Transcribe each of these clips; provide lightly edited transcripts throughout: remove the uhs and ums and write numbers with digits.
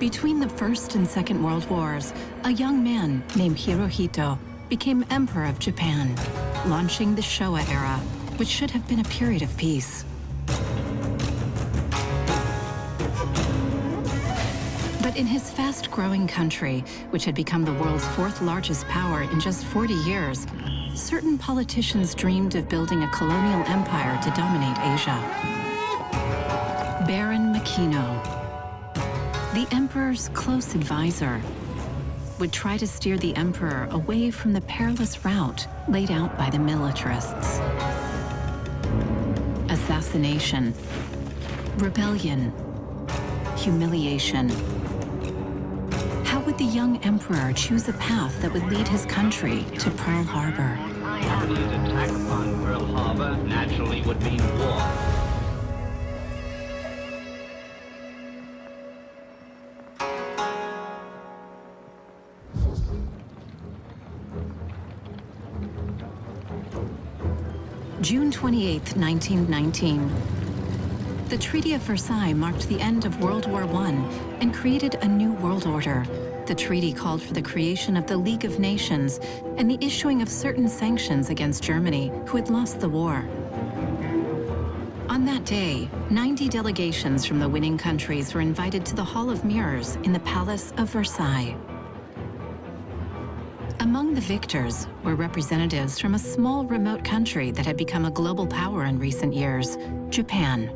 Between the First and Second World Wars, a young man named Hirohito became Emperor of Japan, launching the Showa era, which should have been a period of peace. But in his fast-growing country, which had become the world's fourth largest power in just 40 years, certain politicians dreamed of building a colonial empire to dominate Asia. Baron Makino, the emperor's close advisor, would try to steer the emperor away from the perilous route laid out by the militarists. Assassination, rebellion, humiliation. How would the young emperor choose a path that would lead his country to Pearl Harbor? Japanese attack upon Pearl Harbor naturally would mean war. June 28, 1919. The Treaty of Versailles marked the end of World War I and created a new world order. The treaty called for the creation of the League of Nations and the issuing of certain sanctions against Germany, who had lost the war. On that day, 90 delegations from the winning countries were invited to the Hall of Mirrors in the Palace of Versailles. Among the victors were representatives from a small, remote country that had become a global power in recent years, Japan.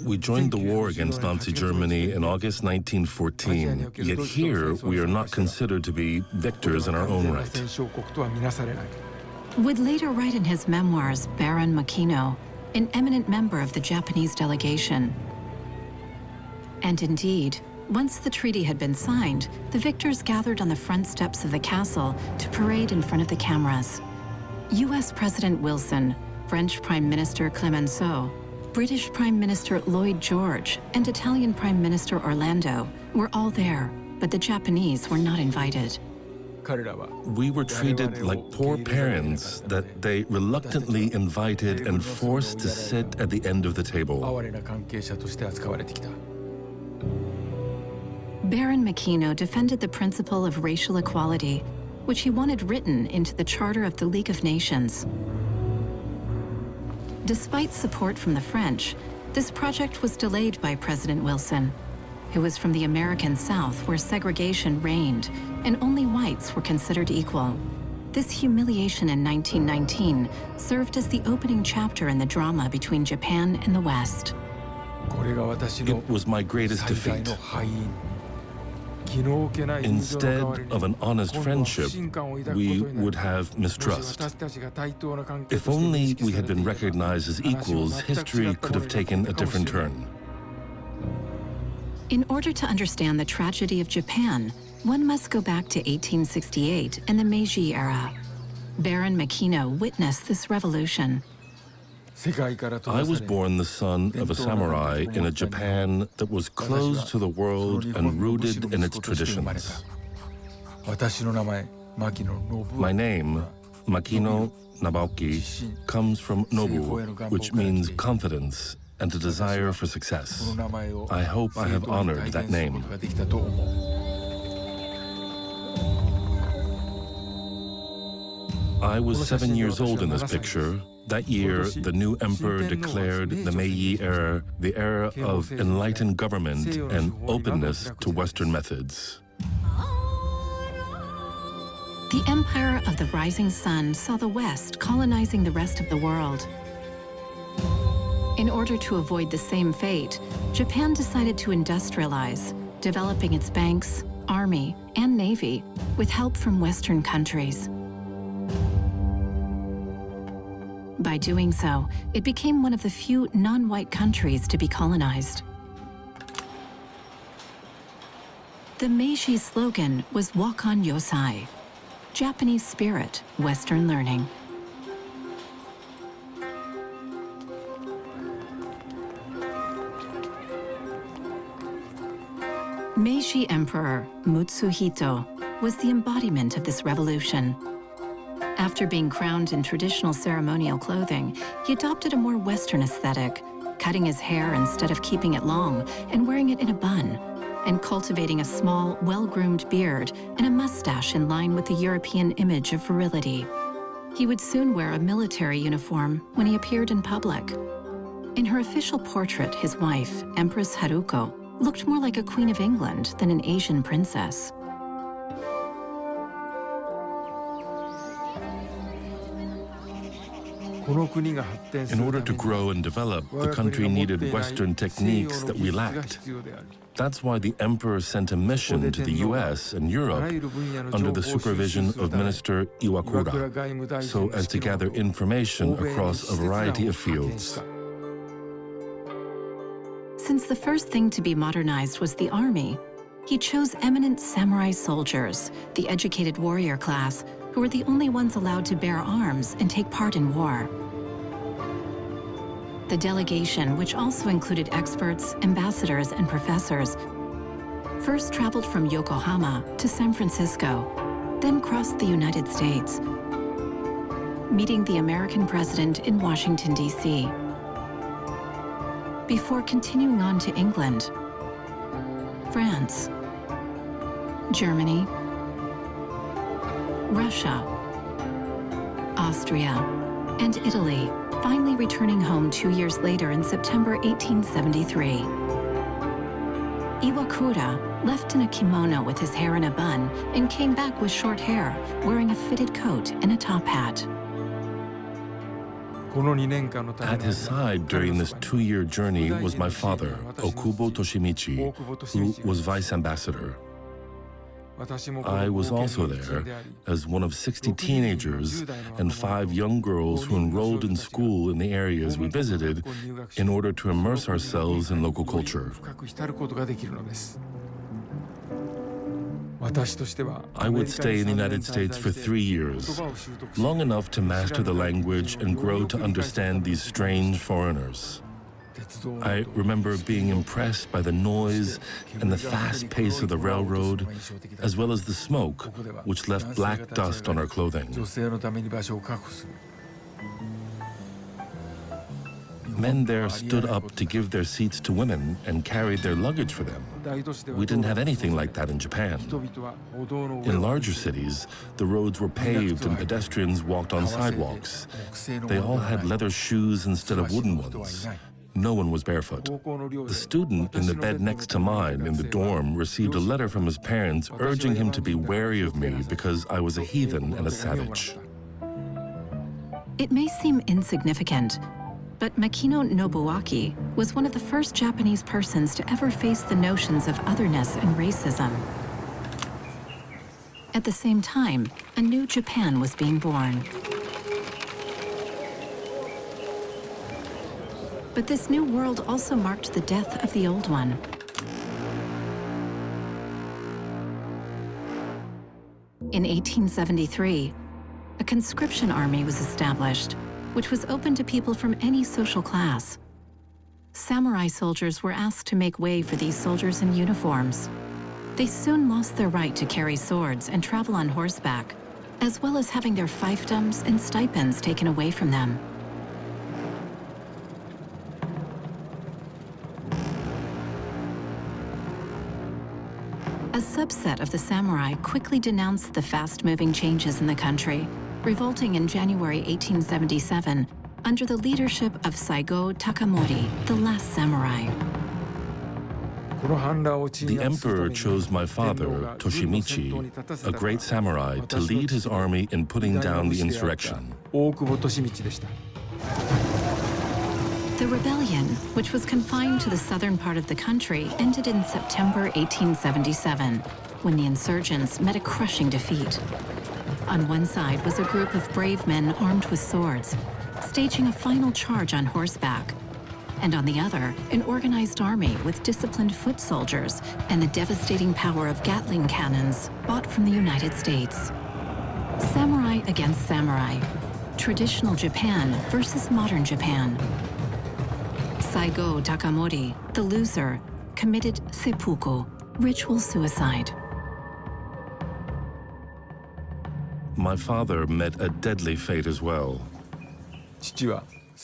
We joined the war against Nazi Germany in August 1914, yet here we are not considered to be victors in our own right. Would later write in his memoirs, Baron Makino, an eminent member of the Japanese delegation. And indeed, once the treaty had been signed, the victors gathered on the front steps of the castle to parade in front of the cameras. US President Wilson, French Prime Minister Clemenceau, British Prime Minister Lloyd George, and Italian Prime Minister Orlando were all there, but the Japanese were not invited. We were treated like poor parents that they reluctantly invited and forced to sit at the end of the table. Baron Makino defended the principle of racial equality, which he wanted written into the Charter of the League of Nations. Despite support from the French, this project was delayed by President Wilson, who was from the American South where segregation reigned and only whites were considered equal. This humiliation in 1919 served as the opening chapter in the drama between Japan and the West. It was my greatest defeat. Instead of an honest friendship, we would have mistrust. If only we had been recognized as equals, history could have taken a different turn. In order to understand the tragedy of Japan, one must go back to 1868 and the Meiji era. Baron Makino witnessed this revolution. I was born the son of a samurai in a Japan that was closed to the world and rooted in its traditions. My name, Makino Nobuaki, comes from Nobu, which means confidence and a desire for success. I hope I have honored that name. I was 7 years old in this picture. That year, the new emperor declared the Meiji era the era of enlightened government and openness to Western methods. The empire of the rising sun saw the West colonizing the rest of the world. In order to avoid the same fate, Japan decided to industrialize, developing its banks, army, and navy with help from Western countries. By doing so, it became one of the few non-white countries to be colonized. The Meiji slogan was "Walk on Yosai," Japanese spirit, Western learning. Meiji Emperor Mutsuhito was the embodiment of this revolution. After being crowned in traditional ceremonial clothing, he adopted a more Western aesthetic, cutting his hair instead of keeping it long and wearing it in a bun, and cultivating a small, well-groomed beard and a mustache in line with the European image of virility. He would soon wear a military uniform when he appeared in public. In her official portrait, his wife, Empress Haruko, looked more like a queen of England than an Asian princess. In order to grow and develop, the country needed Western techniques that we lacked. That's why the emperor sent a mission to the US and Europe under the supervision of Minister Iwakura, so as to gather information across a variety of fields. Since the first thing to be modernized was the army, he chose eminent samurai soldiers, the educated warrior class, who were the only ones allowed to bear arms and take part in war. The delegation, which also included experts, ambassadors, and professors, first traveled from Yokohama to San Francisco, then crossed the United States, meeting the American president in Washington, D.C., before continuing on to England, France, Germany, Russia, Austria, and Italy, finally returning home 2 years later in September 1873. Iwakura left in a kimono with his hair in a bun and came back with short hair, wearing a fitted coat and a top hat. At his side during this 2-year journey was my father, Okubo Toshimichi, who was vice ambassador. I was also there as one of 60 teenagers and 5 young girls who enrolled in school in the areas we visited in order to immerse ourselves in local culture. I would stay in the United States for 3 years, long enough to master the language and grow to understand these strange foreigners. I remember being impressed by the noise and the fast pace of the railroad, as well as the smoke, which left black dust on our clothing. Men there stood up to give their seats to women and carried their luggage for them. We didn't have anything like that in Japan. In larger cities, the roads were paved and pedestrians walked on sidewalks. They all had leather shoes instead of wooden ones. No one was barefoot. The student in the bed next to mine in the dorm received a letter from his parents urging him to be wary of me because I was a heathen and a savage. It may seem insignificant, but Makino Nobuaki was one of the first Japanese persons to ever face the notions of otherness and racism. At the same time, a new Japan was being born. But this new world also marked the death of the old one. In 1873, a conscription army was established, which was open to people from any social class. Samurai soldiers were asked to make way for these soldiers in uniforms. They soon lost their right to carry swords and travel on horseback, as well as having their fiefdoms and stipends taken away from them. A subset of the samurai quickly denounced the fast-moving changes in the country, revolting in January 1877 under the leadership of Saigo Takamori, the last samurai. The emperor chose my father, Toshimichi, a great samurai, to lead his army in putting down the insurrection. The rebellion, which was confined to the southern part of the country, ended in September 1877, when the insurgents met a crushing defeat. On one side was a group of brave men armed with swords, staging a final charge on horseback. And on the other, an organized army with disciplined foot soldiers and the devastating power of Gatling cannons bought from the United States. Samurai against samurai. Traditional Japan versus modern Japan. Saigo Takamori, the loser, committed seppuku, ritual suicide. My father met a deadly fate as well.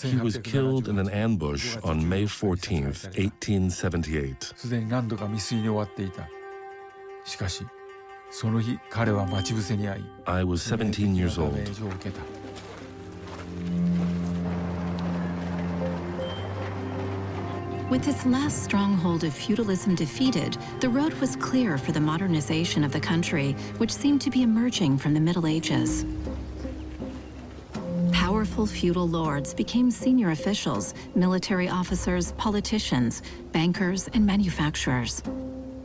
He was killed in an ambush on May 14th, 1878. すでに何度か未遂に終わっていた。しかし、その日彼は待ち伏せに遭い、 I was 17 years old. ダメージを受けた。 With this last stronghold of feudalism defeated, the road was clear for the modernization of the country, which seemed to be emerging from the Middle Ages. Powerful feudal lords became senior officials, military officers, politicians, bankers, and manufacturers.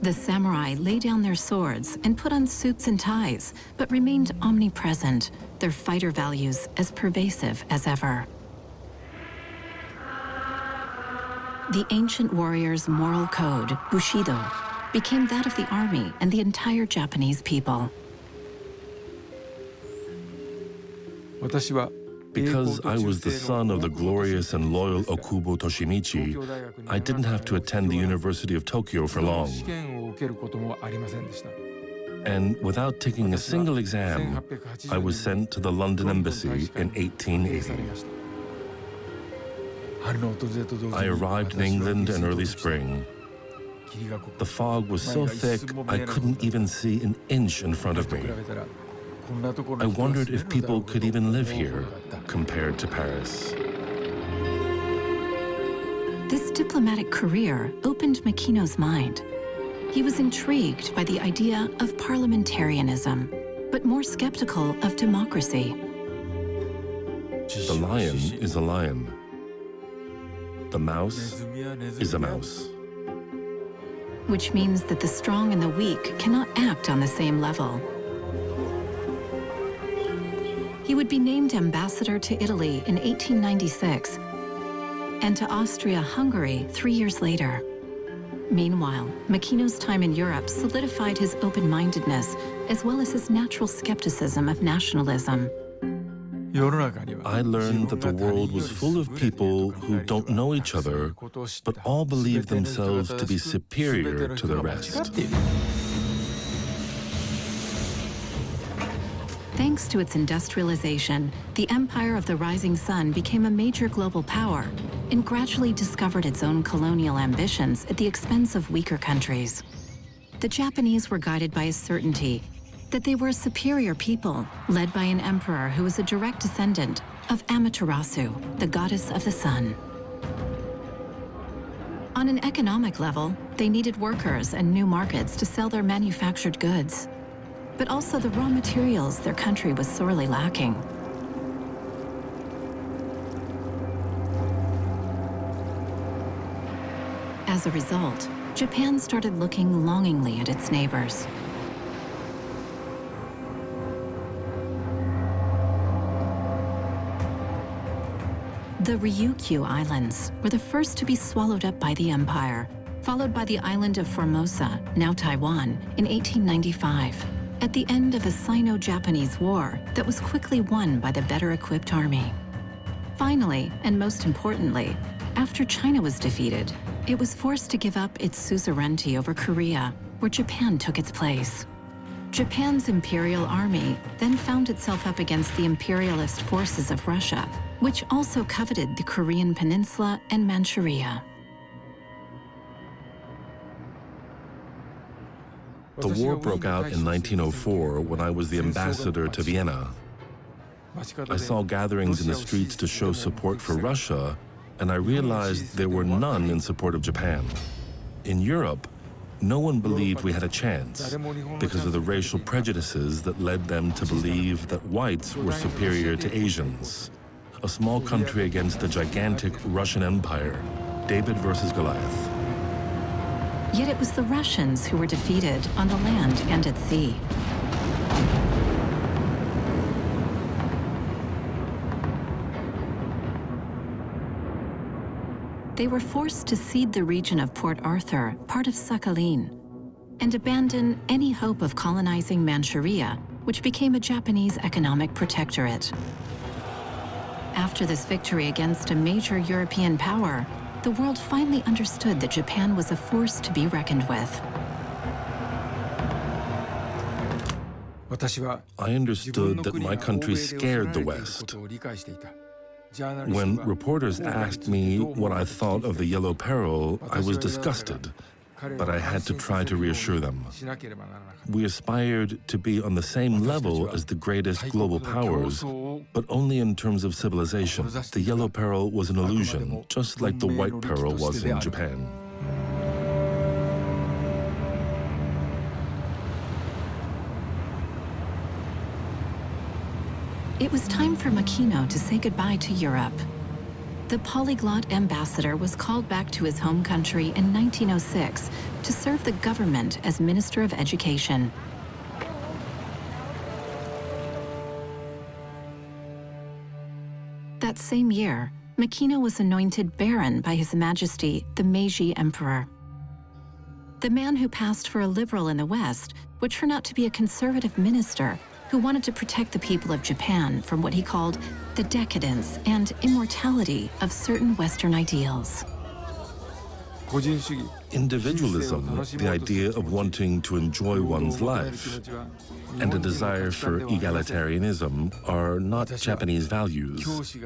The samurai lay down their swords and put on suits and ties, but remained omnipresent, their fighter values as pervasive as ever. The ancient warrior's moral code, Bushido, became that of the army and the entire Japanese people. 私は Because I was the son of the glorious and loyal Okubo Toshimichi, I didn't have to attend the University of Tokyo for long. 試験を受けることもありませんでした。 And without taking a single exam, I was sent to the London Embassy in 1880. I arrived in England in early spring. The fog was so thick, I couldn't even see an inch in front of me. I wondered if people could even live here, compared to Paris. This diplomatic career opened Makino's mind. He was intrigued by the idea of parliamentarianism, but more skeptical of democracy. The lion is a lion. The mouse is a mouse. Which means that the strong and the weak cannot act on the same level. He would be named ambassador to Italy in 1896 and to Austria-Hungary 3 years later. Meanwhile, Makino's time in Europe solidified his open-mindedness as well as his natural skepticism of nationalism. I learned that the world was full of people who don't know each other, but all believe themselves to be superior to the rest. Thanks to its industrialization, the Empire of the Rising Sun became a major global power and gradually discovered its own colonial ambitions at the expense of weaker countries. The Japanese were guided by a certainty that they were a superior people, led by an emperor who was a direct descendant of Amaterasu, the goddess of the sun. On an economic level, they needed workers and new markets to sell their manufactured goods, but also the raw materials their country was sorely lacking. As a result, Japan started looking longingly at its neighbors. The Ryukyu Islands were the first to be swallowed up by the empire, followed by the island of Formosa, now Taiwan, in 1895, at the end of a Sino-Japanese war that was quickly won by the better-equipped army. Finally, and most importantly, after China was defeated, it was forced to give up its suzerainty over Korea, where Japan took its place. Japan's imperial army then found itself up against the imperialist forces of Russia, which also coveted the Korean peninsula and Manchuria. The war broke out in 1904 when I was the ambassador to Vienna. I saw gatherings in the streets to show support for Russia, and I realized there were none in support of Japan. In Europe, no one believed we had a chance because of the racial prejudices that led them to believe that whites were superior to Asians. A small country against a gigantic Russian empire, David versus Goliath. Yet it was the Russians who were defeated on the land and at sea. They were forced to cede the region of Port Arthur, part of Sakhalin, and abandon any hope of colonizing Manchuria, which became a Japanese economic protectorate. After this victory against a major European power, the world finally understood that Japan was a force to be reckoned with. I understood that my country scared the West. When reporters asked me what I thought of the Yellow Peril, I was disgusted, but I had to try to reassure them. We aspired to be on the same level as the greatest global powers, but only in terms of civilization. The Yellow Peril was an illusion, just like the White Peril was in Japan. It was time for Makino to say goodbye to Europe. The polyglot ambassador was called back to his home country in 1906 to serve the government as Minister of Education. That same year, Makino was anointed Baron by His Majesty, the Meiji Emperor. The man who passed for a liberal in the West would turn out to be a conservative minister who wanted to protect the people of Japan from what he called the decadence and immortality of certain Western ideals. Individualism, the idea of wanting to enjoy one's life, and a desire for egalitarianism are not Japanese values.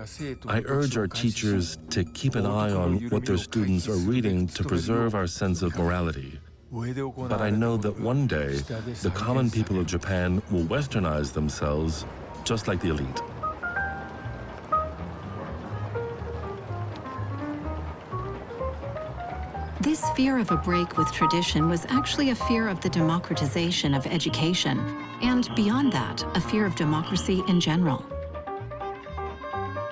I urge our teachers to keep an eye on what their students are reading to preserve our sense of morality. But I know that one day, the common people of Japan will westernize themselves just like the elite. This fear of a break with tradition was actually a fear of the democratization of education, and beyond that, a fear of democracy in general.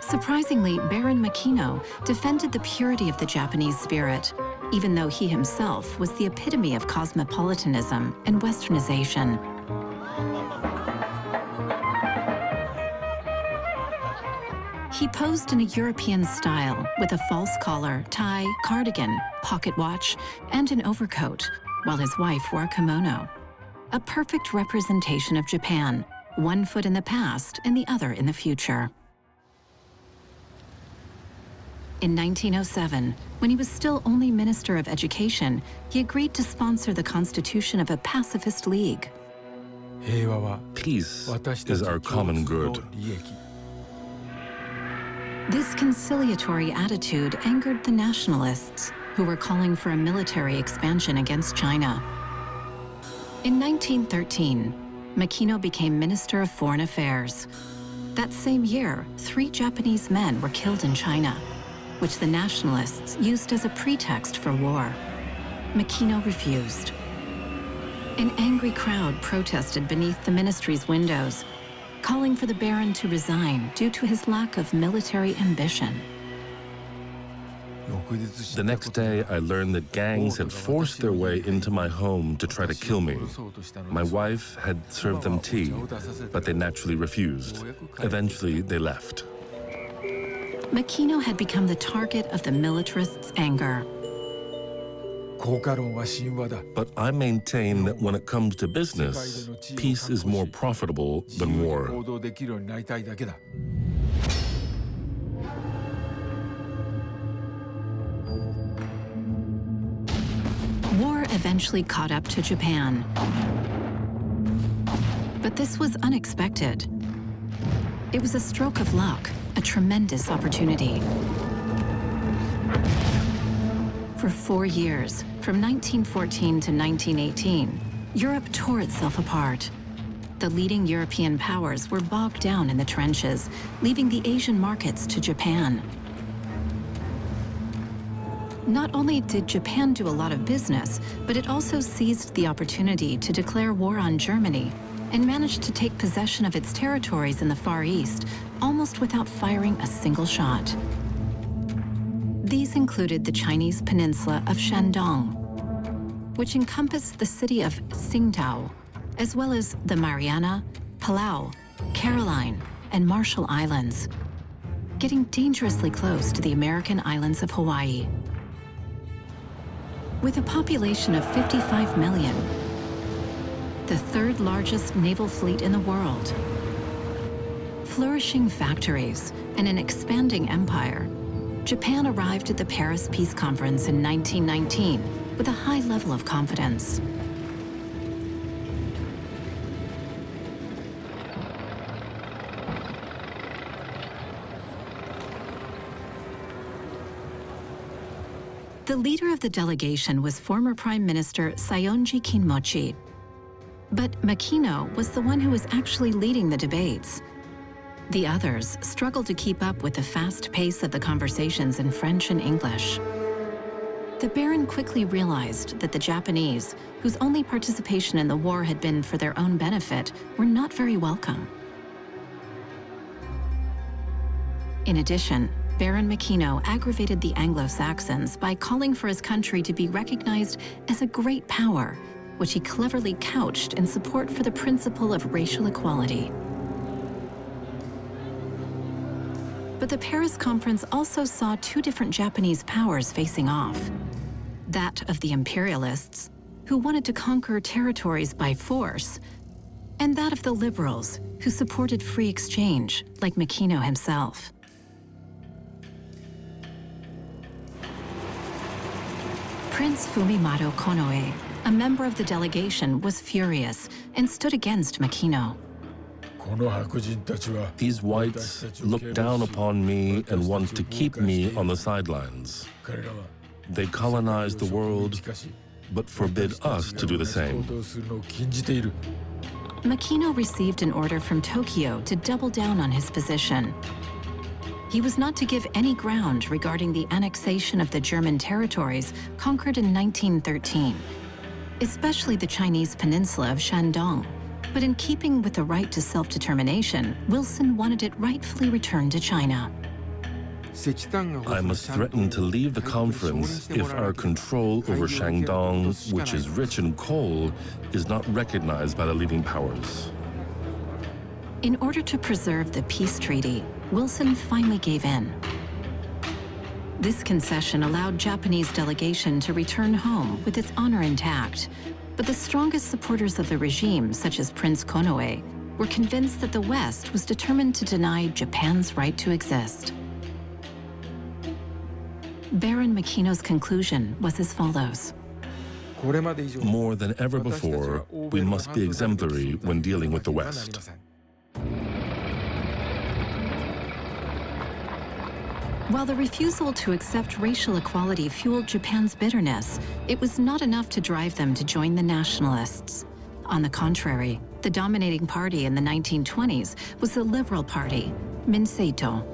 Surprisingly, Baron Makino defended the purity of the Japanese spirit, even though he himself was the epitome of cosmopolitanism and westernization. He posed in a European style with a false collar, tie, cardigan, pocket watch, and an overcoat, while his wife wore a kimono. A perfect representation of Japan, one foot in the past and the other in the future. In 1907, when he was still only Minister of Education, he agreed to sponsor the constitution of a pacifist league. Peace is our common good. This conciliatory attitude angered the nationalists, who were calling for a military expansion against China. In 1913, Makino became Minister of Foreign Affairs. That same year, 3 Japanese men were killed in China, which the nationalists used as a pretext for war. Makino refused. An angry crowd protested beneath the ministry's windows, calling for the Baron to resign due to his lack of military ambition. The next day, I learned that gangs had forced their way into my home to try to kill me. My wife had served them tea, but they naturally refused. Eventually, they left. Makino had become the target of the militarists' anger. But I maintain that when it comes to business, peace is more profitable than war. War eventually caught up to Japan. But this was unexpected. It was a stroke of luck, a tremendous opportunity. For 4 years, from 1914 to 1918, Europe tore itself apart. The leading European powers were bogged down in the trenches, leaving the Asian markets to Japan. Not only did Japan do a lot of business, but it also seized the opportunity to declare war on Germany and managed to take possession of its territories in the Far East almost without firing a single shot. These included the Chinese peninsula of Shandong, which encompassed the city of Tsingtao, as well as the Mariana, Palau, Caroline, and Marshall Islands, getting dangerously close to the American islands of Hawaii. With a population of 55 million, the 3rd largest naval fleet in the world, flourishing factories, and an expanding empire, Japan arrived at the Paris Peace Conference in 1919 with a high level of confidence. The leader of the delegation was former Prime Minister Saionji Kinmochi. But Makino was the one who was actually leading the debates. The others struggled to keep up with the fast pace of the conversations in French and English. The Baron quickly realized that the Japanese, whose only participation in the war had been for their own benefit, were not very welcome. In addition, Baron Makino aggravated the Anglo-Saxons by calling for his country to be recognized as a great power, which he cleverly couched in support for the principle of racial equality. But the Paris Conference also saw two different Japanese powers facing off. That of the imperialists, who wanted to conquer territories by force, and that of the liberals, who supported free exchange, like Makino himself. Prince Fumimaro Konoe, a member of the delegation, was furious and stood against Makino. These whites look down upon me and want to keep me on the sidelines. They colonize the world, but forbid us to do the same. Makino received an order from Tokyo to double down on his position. He was not to give any ground regarding the annexation of the German territories conquered in 1913, especially the Chinese peninsula of Shandong. But in keeping with the right to self-determination, Wilson wanted it rightfully returned to China. I must threaten to leave the conference if our control over Shandong, which is rich in coal, is not recognized by the leading powers. In order to preserve the peace treaty, Wilson finally gave in. This concession allowed Japanese delegation to return home with its honor intact, but the strongest supporters of the regime, such as Prince Konoe, were convinced that the West was determined to deny Japan's right to exist. Baron Makino's conclusion was as follows. More than ever before, we must be exemplary when dealing with the West. While the refusal to accept racial equality fueled Japan's bitterness, it was not enough to drive them to join the nationalists. On the contrary, the dominating party in the 1920s was the Liberal Party, Minseito.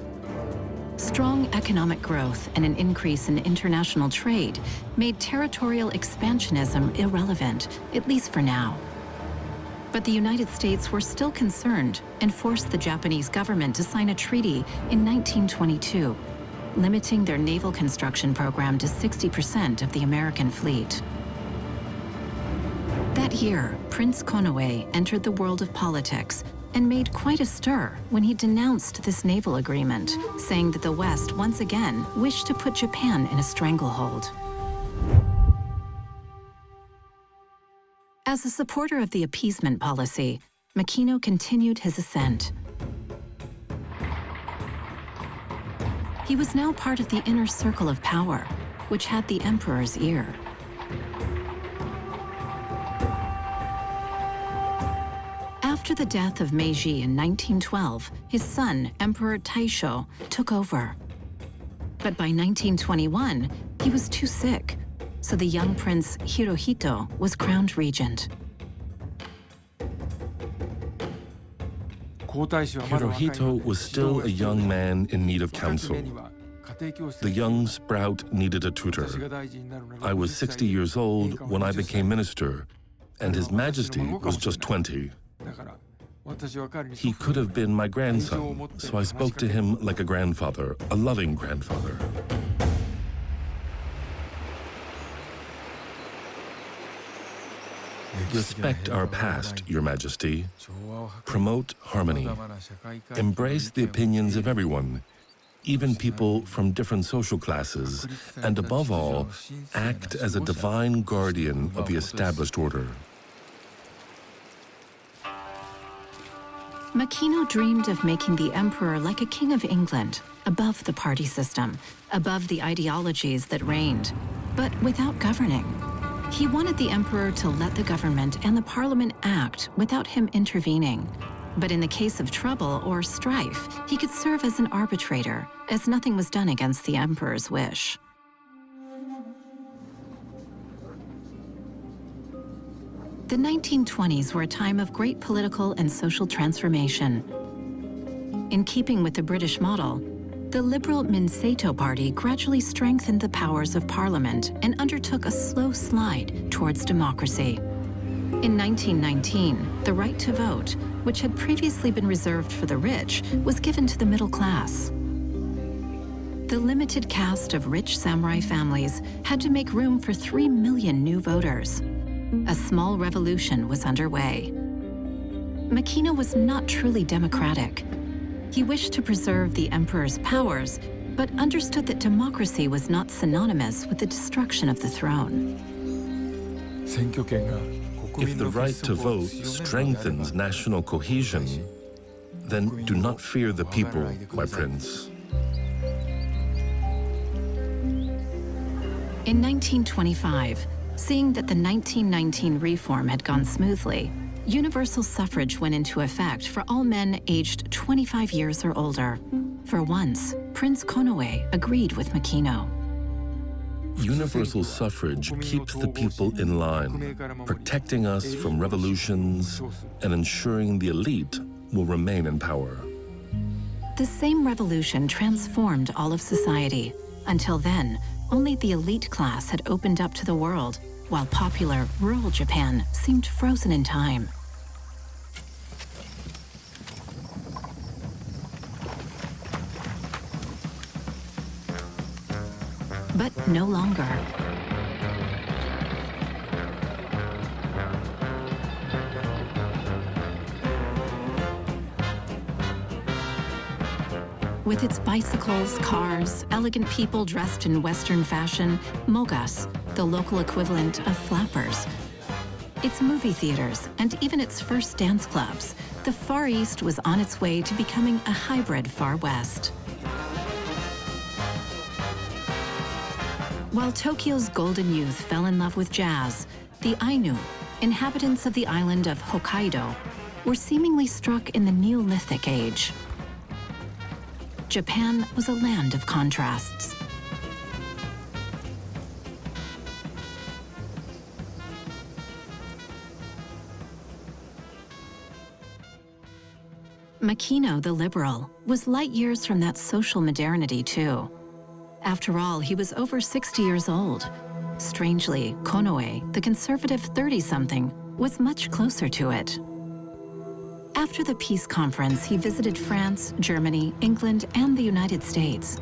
Strong economic growth and an increase in international trade made territorial expansionism irrelevant, at least for now. But the United States were still concerned and forced the Japanese government to sign a treaty in 1922, limiting their naval construction program to 60% of the American fleet. That year, Prince Konoe entered the world of politics and made quite a stir when he denounced this naval agreement, saying that the West once again wished to put Japan in a stranglehold. As a supporter of the appeasement policy, Makino continued his ascent. He was now part of the inner circle of power, which had the emperor's ear. After the death of Meiji in 1912, his son, Emperor Taisho, took over. But by 1921, he was too sick, so the young Prince Hirohito was crowned regent. Hirohito was still a young man in need of counsel. The young sprout needed a tutor. I was 60 years old when I became minister, and His Majesty was just 20. He could have been my grandson, so I spoke to him like a grandfather, a loving grandfather. Respect our past, Your Majesty. Promote harmony. Embrace the opinions of everyone, even people from different social classes, and above all, act as a divine guardian of the established order. Makino dreamed of making the emperor like a king of England, above the party system, above the ideologies that reigned, but without governing. He wanted the emperor to let the government and the parliament act without him intervening. But in the case of trouble or strife, he could serve as an arbitrator, as nothing was done against the emperor's wish. The 1920s were a time of great political and social transformation. In keeping with the British model, the liberal Minseito Party gradually strengthened the powers of parliament and undertook a slow slide towards democracy. In 1919, the right to vote, which had previously been reserved for the rich, was given to the middle class. The limited caste of rich samurai families had to make room for 3 million new voters. A small revolution was underway. Makino was not truly democratic. He wished to preserve the emperor's powers, but understood that democracy was not synonymous with the destruction of the throne. If the right to vote strengthens national cohesion, then do not fear the people, my prince. In 1925, seeing that the 1919 reform had gone smoothly, universal suffrage went into effect for all men aged 25 years or older. For once, Prince Konoe agreed with Makino. Universal suffrage keeps the people in line, protecting us from revolutions and ensuring the elite will remain in power. The same revolution transformed all of society. Until then, only the elite class had opened up to the world, while popular rural Japan seemed frozen in time. But no longer. With its bicycles, cars, elegant people dressed in Western fashion, mogas, the local equivalent of flappers, its movie theaters, and even its first dance clubs, the Far East was on its way to becoming a hybrid Far West. While Tokyo's golden youth fell in love with jazz, the Ainu, inhabitants of the island of Hokkaido, were seemingly struck in the Neolithic age. Japan was a land of contrasts. Makino the liberal was light years from that social modernity too. After all, he was over 60 years old. Strangely, Konoe, the conservative 30-something, was much closer to it. After the peace conference, he visited France, Germany, England, and the United States.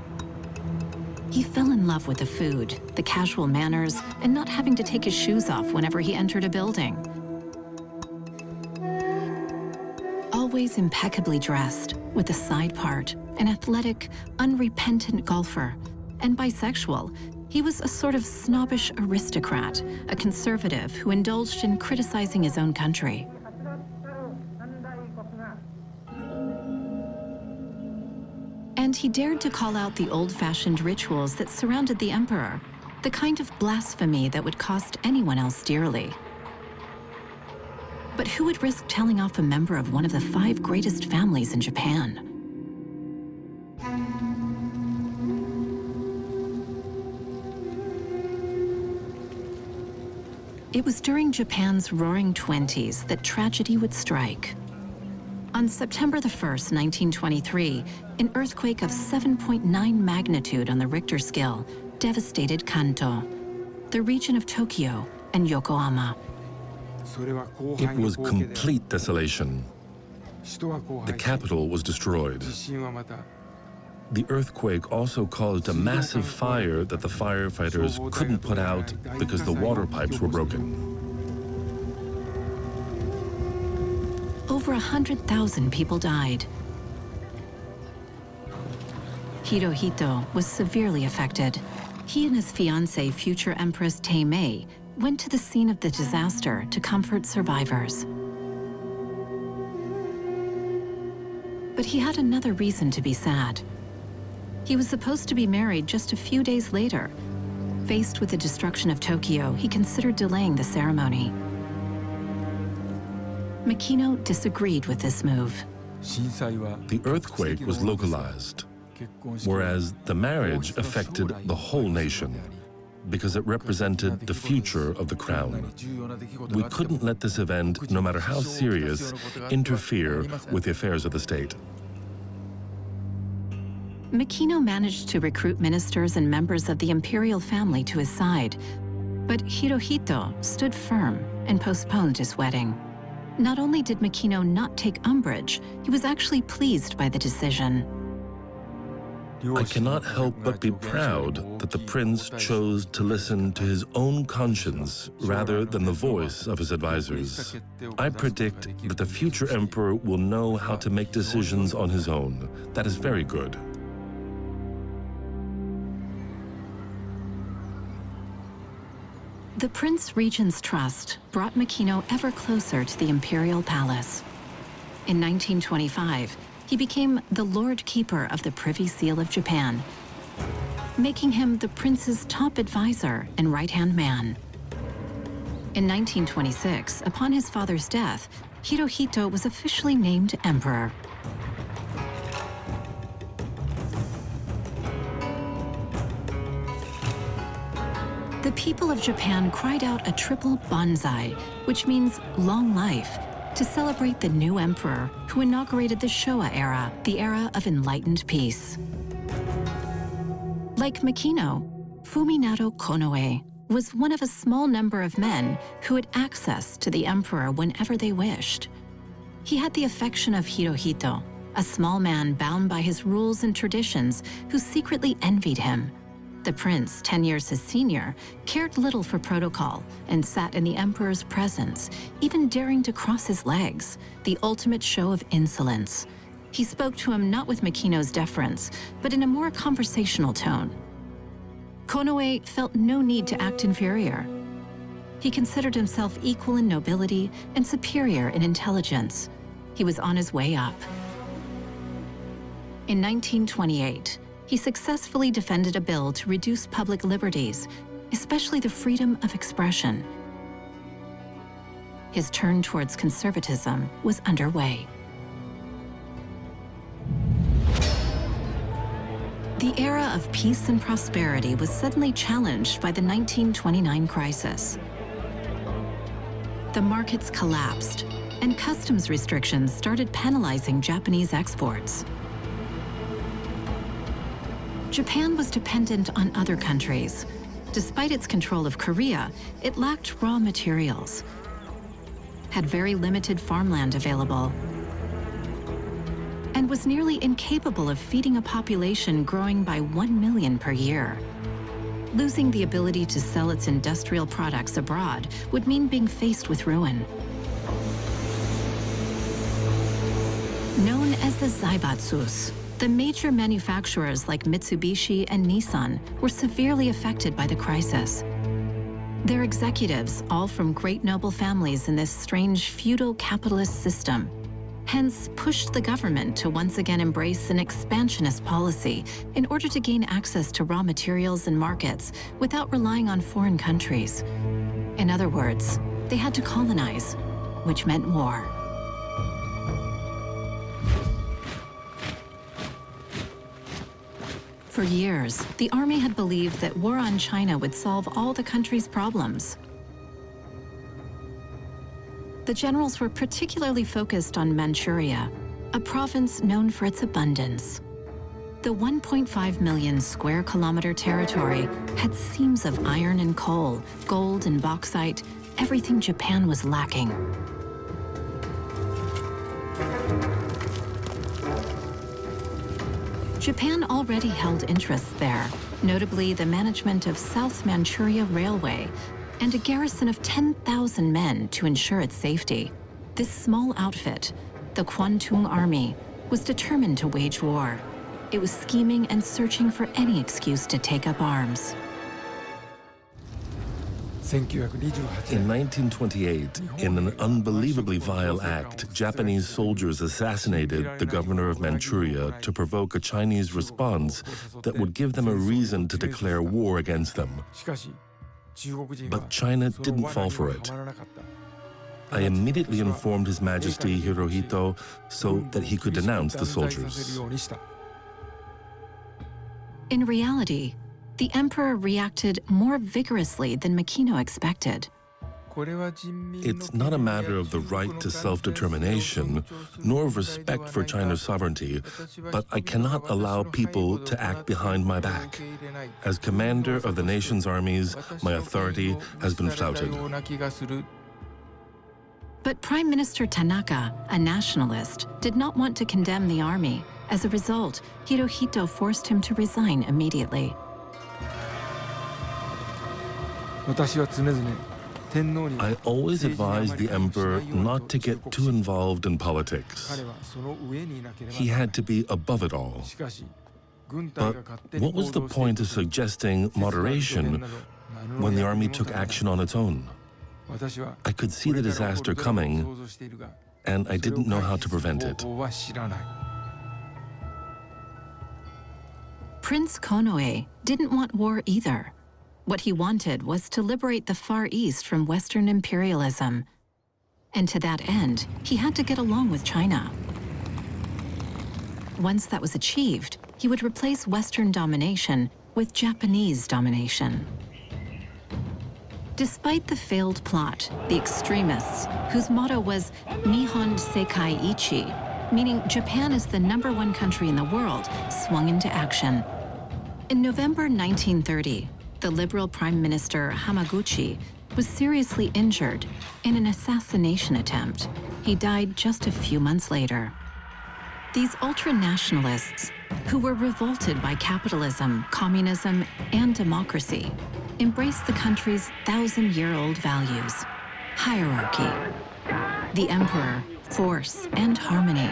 He fell in love with the food, the casual manners, and not having to take his shoes off whenever he entered a building. Always impeccably dressed, with a side part, an athletic, unrepentant golfer, and bisexual, he was a sort of snobbish aristocrat, a conservative who indulged in criticizing his own country. And he dared to call out the old-fashioned rituals that surrounded the emperor, the kind of blasphemy that would cost anyone else dearly. But who would risk telling off a member of one of the 5 greatest families in Japan? It was during Japan's Roaring Twenties that tragedy would strike. On September the 1st, 1923, an earthquake of 7.9 magnitude on the Richter scale devastated Kanto, the region of Tokyo and Yokohama. It was complete desolation. The capital was destroyed. The earthquake also caused a massive fire that the firefighters couldn't put out because the water pipes were broken. Over 100,000 people died. Hirohito was severely affected. He and his fiancée, future Empress Taimei, went to the scene of the disaster to comfort survivors. But he had another reason to be sad. He was supposed to be married just a few days later. Faced with the destruction of Tokyo, he considered delaying the ceremony. Makino disagreed with this move. The earthquake was localized, whereas the marriage affected the whole nation. because it represented the future of the crown. We couldn't let this event, no matter how serious, interfere with the affairs of the state. Makino managed to recruit ministers and members of the imperial family to his side, but Hirohito stood firm and postponed his wedding. Not only did Makino not take umbrage, he was actually pleased by the decision. I cannot help but be proud that the prince chose to listen to his own conscience rather than the voice of his advisors. I predict that the future emperor will know how to make decisions on his own. That is very good. The Prince Regent's trust brought Makino ever closer to the imperial palace. In 1925, he became the Lord Keeper of the Privy Seal of Japan, making him the prince's top advisor and right-hand man. In 1926, upon his father's death, Hirohito was officially named emperor. The people of Japan cried out a triple banzai, which means long life, to celebrate the new emperor who inaugurated the Showa era, the era of enlightened peace. Like Makino, Fuminado Konoe was one of a small number of men who had access to the emperor whenever they wished. He had the affection of Hirohito, a small man bound by his rules and traditions who secretly envied him. The prince, 10 years his senior, cared little for protocol and sat in the emperor's presence, even daring to cross his legs, the ultimate show of insolence. He spoke to him not with Makino's deference, but in a more conversational tone. Konoe felt no need to act inferior. He considered himself equal in nobility and superior in intelligence. He was on his way up. In 1928, he successfully defended a bill to reduce public liberties, especially the freedom of expression. His turn towards conservatism was underway. The era of peace and prosperity was suddenly challenged by the 1929 crisis. The markets collapsed, and customs restrictions started penalizing Japanese exports. Japan was dependent on other countries. Despite its control of Korea, it lacked raw materials, had very limited farmland available, and was nearly incapable of feeding a population growing by 1 million per year. Losing the ability to sell its industrial products abroad would mean being faced with ruin. Known as the Zaibatsus, the major manufacturers like Mitsubishi and Nissan were severely affected by the crisis. Their executives, all from great noble families in this strange feudal capitalist system, hence pushed the government to once again embrace an expansionist policy in order to gain access to raw materials and markets without relying on foreign countries. In other words, they had to colonize, which meant war. For years, the army had believed that war on China would solve all the country's problems. The generals were particularly focused on Manchuria, a province known for its abundance. The 1.5 million square kilometer territory had seams of iron and coal, gold and bauxite, everything Japan was lacking. Japan already held interests there, notably the management of South Manchuria Railway and a garrison of 10,000 men to ensure its safety. This small outfit, the Kwantung Army, was determined to wage war. It was scheming and searching for any excuse to take up arms. In 1928, in an unbelievably vile act, Japanese soldiers assassinated the governor of Manchuria to provoke a Chinese response that would give them a reason to declare war against them. But China didn't fall for it. I immediately informed His Majesty Hirohito so that he could denounce the soldiers. In reality, the emperor reacted more vigorously than Makino expected. It's not a matter of the right to self-determination, nor of respect for China's sovereignty, but I cannot allow people to act behind my back. As commander of the nation's armies, my authority has been flouted. But Prime Minister Tanaka, a nationalist, did not want to condemn the army. As a result, Hirohito forced him to resign immediately. I always advised the emperor not to get too involved in politics. He had to be above it all. But what was the point of suggesting moderation when the army took action on its own? I could see the disaster coming, and I didn't know how to prevent it. Prince Konoe didn't want war either. What he wanted was to liberate the Far East from Western imperialism. And to that end, he had to get along with China. Once that was achieved, he would replace Western domination with Japanese domination. Despite the failed plot, the extremists, whose motto was Nihon Sekai Ichi, meaning Japan is the #1 country in the world, swung into action. In November 1930, the liberal Prime Minister Hamaguchi was seriously injured in an assassination attempt. He died just a few months later. These ultra-nationalists, who were revolted by capitalism, communism, and democracy, embraced the country's 1,000-year-old values: hierarchy, the emperor, force, and harmony.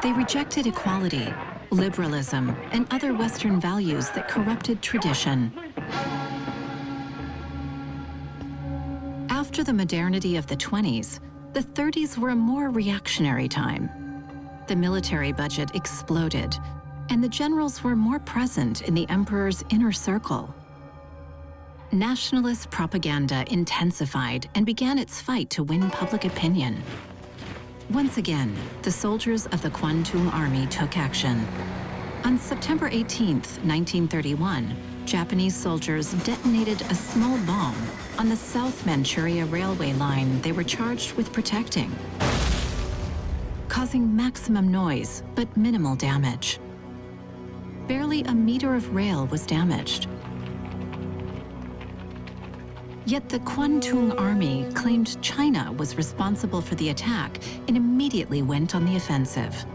They rejected equality, liberalism, and other Western values that corrupted tradition. After the modernity of the 20s, the 30s were a more reactionary time. The military budget exploded, and the generals were more present in the emperor's inner circle. Nationalist propaganda intensified and began its fight to win public opinion. Once again, the soldiers of the Kwantung Army took action. On September 18, 1931, Japanese soldiers detonated a small bomb on the South Manchuria railway line they were charged with protecting, causing maximum noise but minimal damage. Barely a meter of rail was damaged. Yet the Kwantung Army claimed China was responsible for the attack and immediately went on the offensive.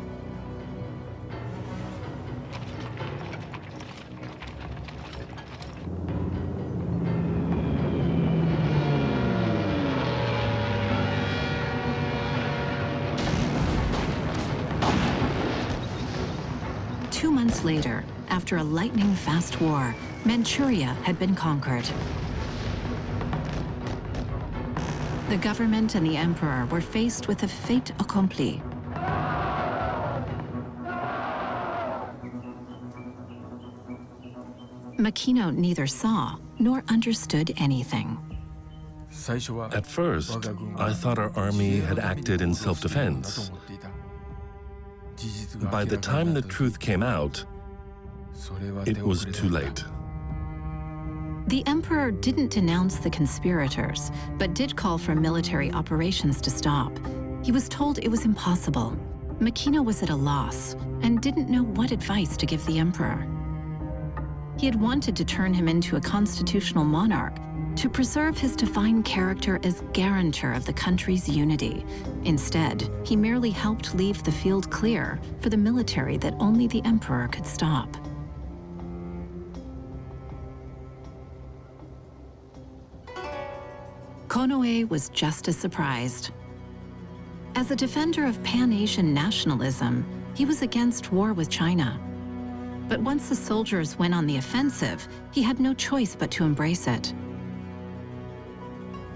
Two months later, after a lightning-fast war, Manchuria had been conquered. The government and the emperor were faced with a fait accompli. Makino neither saw nor understood anything. At first, I thought our army had acted in self-defense. By the time the truth came out, it was too late. The emperor didn't denounce the conspirators, but did call for military operations to stop. He was told it was impossible. Makino was at a loss and didn't know what advice to give the emperor. He had wanted to turn him into a constitutional monarch, to preserve his divine character as guarantor of the country's unity. Instead, he merely helped leave the field clear for the military that only the emperor could stop. Konoe was just as surprised. As a defender of Pan-Asian nationalism, he was against war with China. But once the soldiers went on the offensive, he had no choice but to embrace it.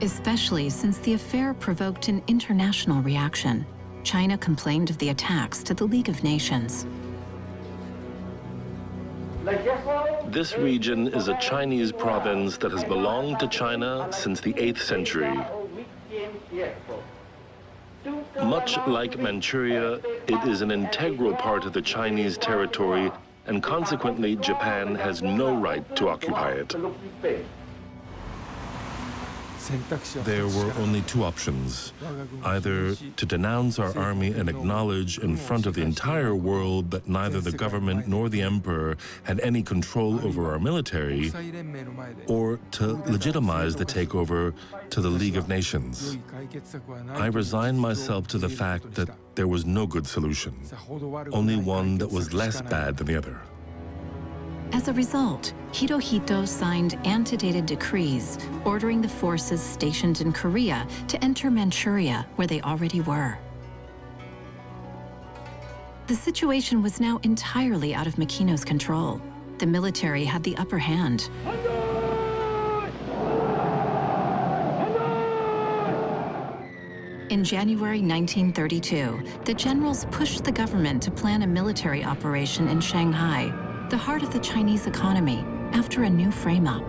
Especially since the affair provoked an international reaction. China complained of the attacks to the League of Nations. This region is a Chinese province that has belonged to China since the 8th century. Much like Manchuria, it is an integral part of the Chinese territory and consequently Japan has no right to occupy it. There were only two options: either to denounce our army and acknowledge in front of the entire world that neither the government nor the emperor had any control over our military, or to legitimize the takeover to the League of Nations. I resigned myself to the fact that there was no good solution, only one that was less bad than the other. As a result, Hirohito signed antedated decrees ordering the forces stationed in Korea to enter Manchuria, where they already were. The situation was now entirely out of Makino's control. The military had the upper hand. In January 1932, the generals pushed the government to plan a military operation in Shanghai, the heart of the Chinese economy, after a new frame-up.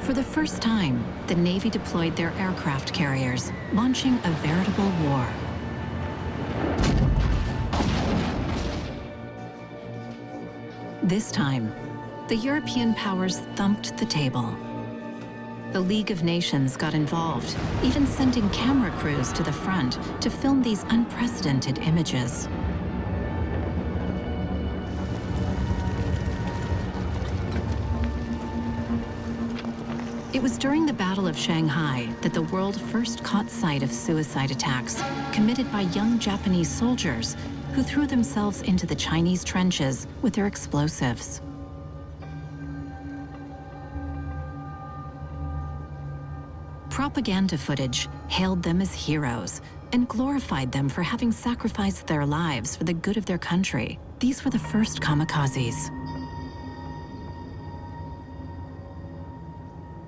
For the first time, the Navy deployed their aircraft carriers, launching a veritable war. This time, the European powers thumped the table. The League of Nations got involved, even sending camera crews to the front to film these unprecedented images. It was during the Battle of Shanghai that the world first caught sight of suicide attacks committed by young Japanese soldiers who threw themselves into the Chinese trenches with their explosives. Propaganda footage hailed them as heroes and glorified them for having sacrificed their lives for the good of their country. These were the first kamikazes.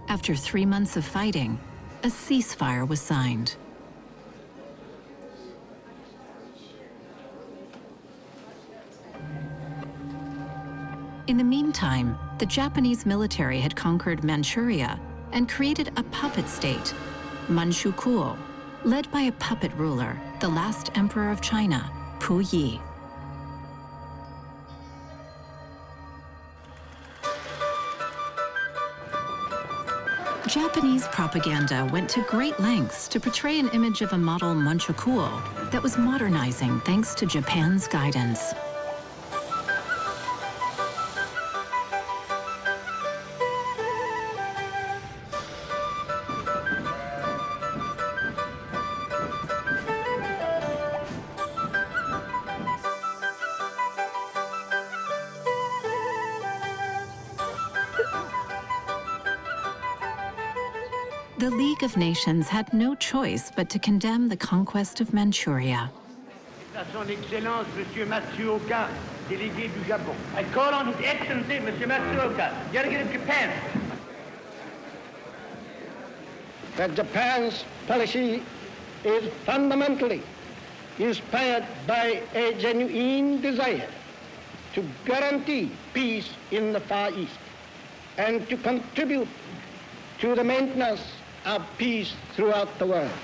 After 3 months of fighting, a ceasefire was signed. In the meantime, the Japanese military had conquered Manchuria and created a puppet state, Manchukuo, led by a puppet ruler, the last emperor of China, Puyi. Japanese propaganda went to great lengths to portray an image of a model Manchukuo that was modernizing thanks to Japan's guidance. The League of Nations had no choice but to condemn the conquest of Manchuria. Son Excellence, Monsieur Matsuoka, délégué du Japon. I call on His Excellency, Monsieur Matsuoka, delegate of Japan. That Japan's policy is fundamentally inspired by a genuine desire to guarantee peace in the Far East and to contribute to the maintenance of peace throughout the world.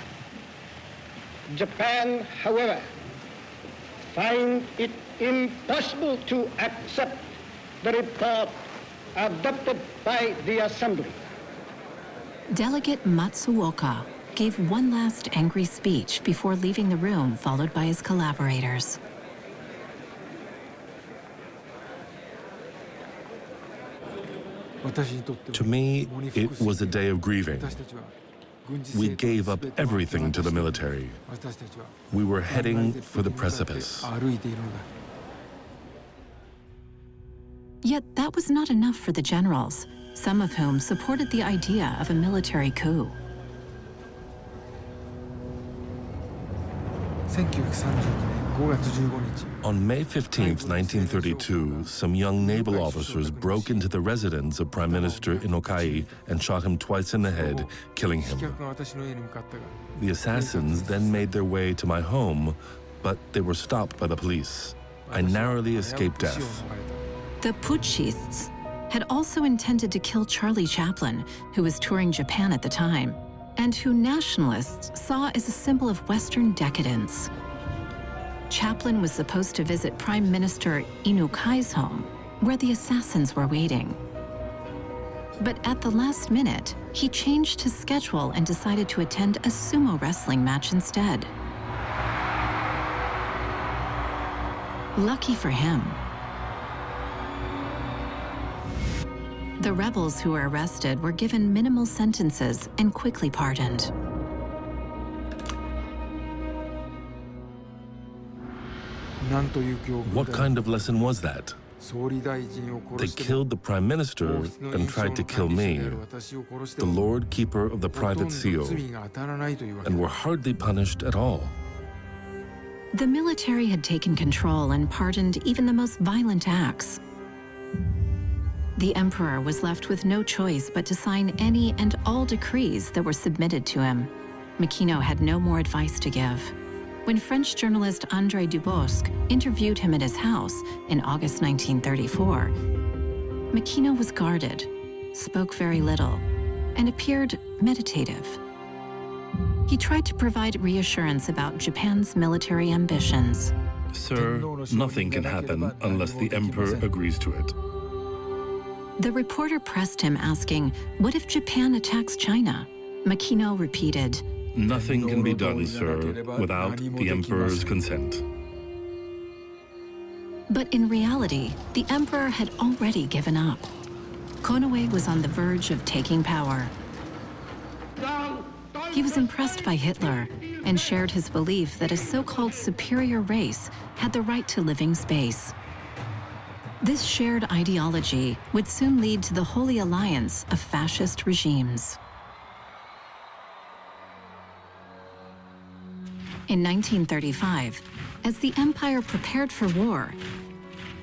Japan, however, finds it impossible to accept the report adopted by the Assembly. Delegate Matsuoka gave one last angry speech before leaving the room, followed by his collaborators. To me, it was a day of grieving. We gave up everything to the military. We were heading for the precipice. Yet that was not enough for the generals, some of whom supported the idea of a military coup. On May 15, 1932, some young naval officers broke into the residence of Prime Minister Inokai and shot him twice in the head, killing him. The assassins then made their way to my home, but they were stopped by the police. I narrowly escaped death. The putschists had also intended to kill Charlie Chaplin, who was touring Japan at the time. and who nationalists saw as a symbol of Western decadence. Chaplin was supposed to visit Prime Minister Inukai's home, where the assassins were waiting. But at the last minute, he changed his schedule and decided to attend a sumo wrestling match instead. Lucky for him. The rebels who were arrested were given minimal sentences and quickly pardoned. What kind of lesson was that? They killed the Prime Minister and tried to kill me, the Lord Keeper of the Private Seal, and were hardly punished at all. The military had taken control and pardoned even the most violent acts. The emperor was left with no choice but to sign any and all decrees that were submitted to him. Makino had no more advice to give. When French journalist André Dubosc interviewed him at his house in August 1934, Makino was guarded, spoke very little, and appeared meditative. He tried to provide reassurance about Japan's military ambitions. Sir, nothing can happen unless the Emperor agrees to it. The reporter pressed him, asking, "What if Japan attacks China?" Makino repeated, Nothing can be done, sir, without the Emperor's consent. But in reality, the emperor had already given up. Konoe was on the verge of taking power. He was impressed by Hitler and shared his belief that a so-called superior race had the right to living space. This shared ideology would soon lead to the Holy Alliance of fascist regimes. In 1935, as the empire prepared for war,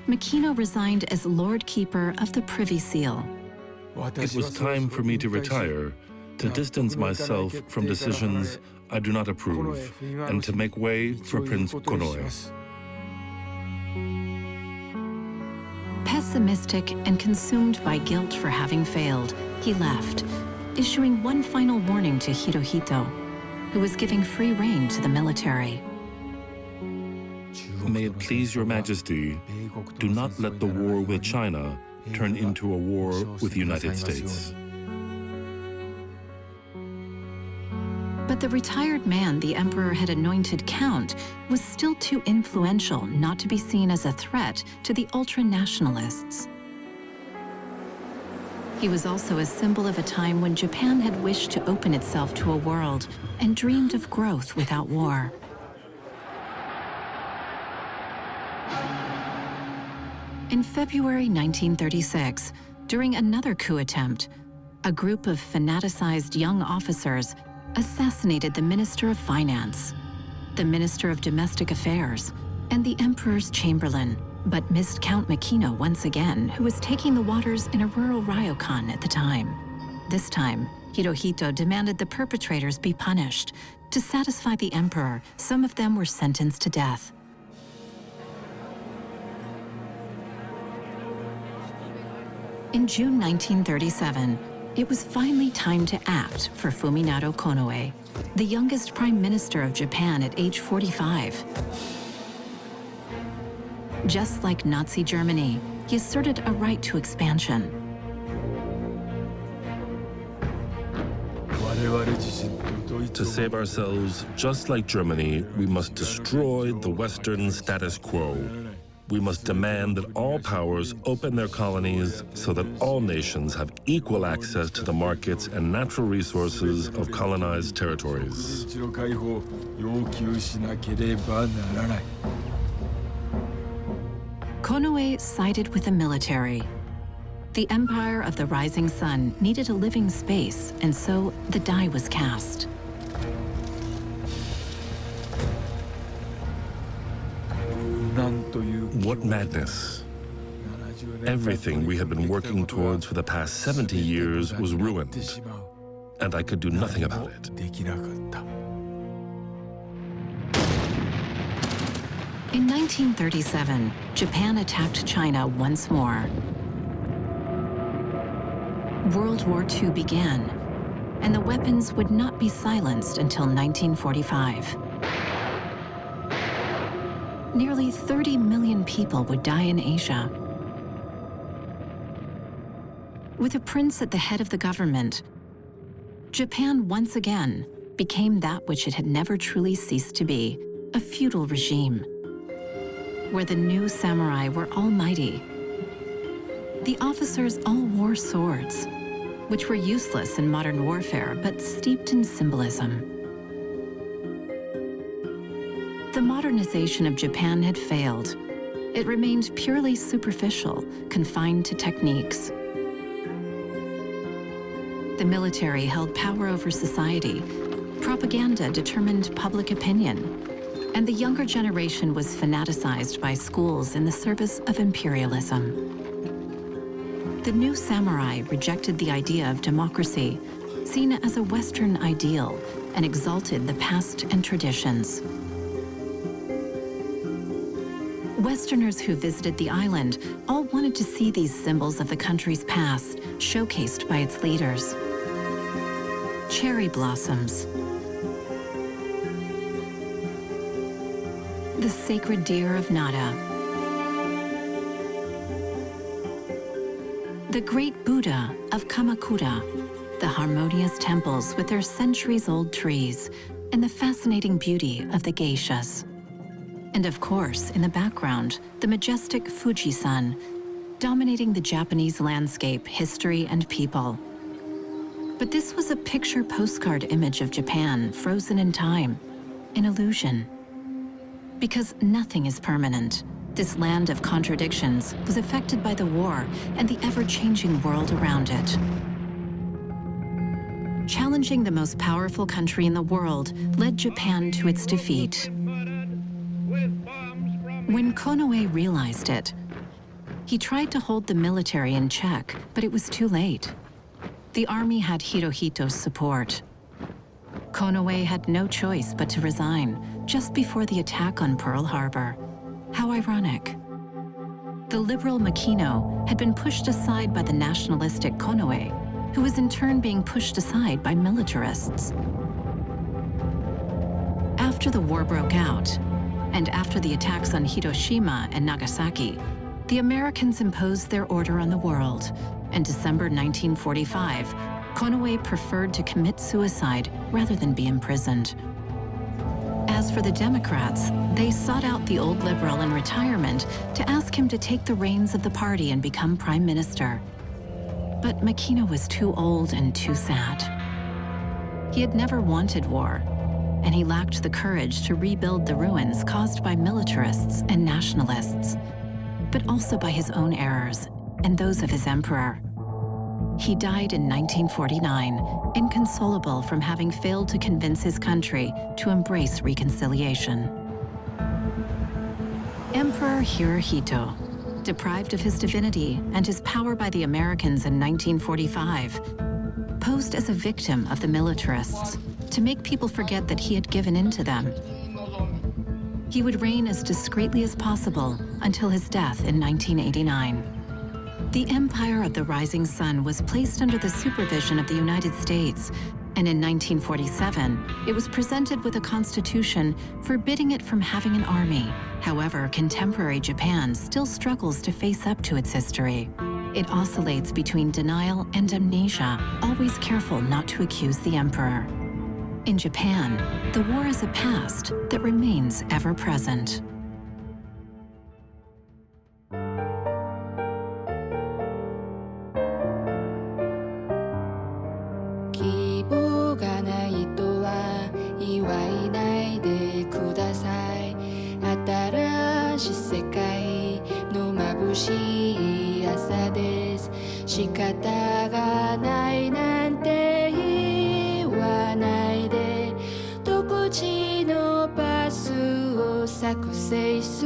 Makino resigned as Lord Keeper of the Privy Seal. It was time for me to retire, to distance myself from decisions I do not approve, and to make way for Prince Konoe. Pessimistic and consumed by guilt for having failed, he left, issuing one final warning to Hirohito, who was giving free rein to the military. May it please your majesty, do not let the war with China turn into a war with the United States. But the retired man the emperor had anointed count was still too influential not to be seen as a threat to the ultra-nationalists. He was also a symbol of a time when Japan had wished to open itself to a world and dreamed of growth without war. In February 1936, during another coup attempt, a group of fanaticized young officers assassinated the Minister of Finance, the Minister of Domestic Affairs, and the Emperor's Chamberlain, but missed Count Makino once again, who was taking the waters in a rural ryokan at the time. This time, Hirohito demanded the perpetrators be punished. To satisfy the emperor, some of them were sentenced to death. In June 1937, it was finally time to act for Fuminado Konoe, the youngest prime minister of Japan at age 45. Just like Nazi Germany, he asserted a right to expansion. To save ourselves, just like Germany, we must destroy the Western status quo. We must demand that all powers open their colonies so that all nations have equal access to the markets and natural resources of colonized territories. Konoe sided with the military. The Empire of the Rising Sun needed a living space, and so the die was cast. What madness! Everything we had been working towards for the past 70 years was ruined, and I could do nothing about it. In 1937, Japan attacked China once more. World War II began, and the weapons would not be silenced until 1945. Nearly 30 million people would die in Asia. With a prince at the head of the government, Japan once again became that which it had never truly ceased to be, a feudal regime, where the new samurai were almighty. The officers all wore swords, which were useless in modern warfare, but steeped in symbolism. The modernization of Japan had failed. It remained purely superficial, confined to techniques. The military held power over society. Propaganda determined public opinion. And the younger generation was fanaticized by schools in the service of imperialism. The new samurai rejected the idea of democracy, seen as a Western ideal, and exalted the past and traditions. Westerners who visited the island all wanted to see these symbols of the country's past showcased by its leaders. Cherry blossoms, the sacred deer of Nara, the great Buddha of Kamakura, the harmonious temples with their centuries-old trees, and the fascinating beauty of the geishas. And of course, in the background, the majestic Fujisan, dominating the Japanese landscape, history, and people. But this was a picture postcard image of Japan frozen in time, an illusion. Because nothing is permanent, this land of contradictions was affected by the war and the ever-changing world around it. Challenging the most powerful country in the world led Japan to its defeat. When Konoe realized it, he tried to hold the military in check, but it was too late. The army had Hirohito's support. Konoe had no choice but to resign just before the attack on Pearl Harbor. How ironic. The liberal Makino had been pushed aside by the nationalistic Konoe, who was in turn being pushed aside by militarists. After the war broke out, and after the attacks on Hiroshima and Nagasaki, the Americans imposed their order on the world. In December 1945, Konoe preferred to commit suicide rather than be imprisoned. As for the Democrats, they sought out the old liberal in retirement to ask him to take the reins of the party and become prime minister. But Makino was too old and too sad. He had never wanted war, and he lacked the courage to rebuild the ruins caused by militarists and nationalists, but also by his own errors and those of his emperor. He died in 1949, inconsolable from having failed to convince his country to embrace reconciliation. Emperor Hirohito, deprived of his divinity and his power by the Americans in 1945, posed as a victim of the militarists to make people forget that he had given in to them. He would reign as discreetly as possible until his death in 1989. The Empire of the Rising Sun was placed under the supervision of the United States, and in 1947, it was presented with a constitution forbidding it from having an army. However, contemporary Japan still struggles to face up to its history. It oscillates between denial and amnesia, always careful not to accuse the emperor. In Japan, the war is a past that remains ever present. Success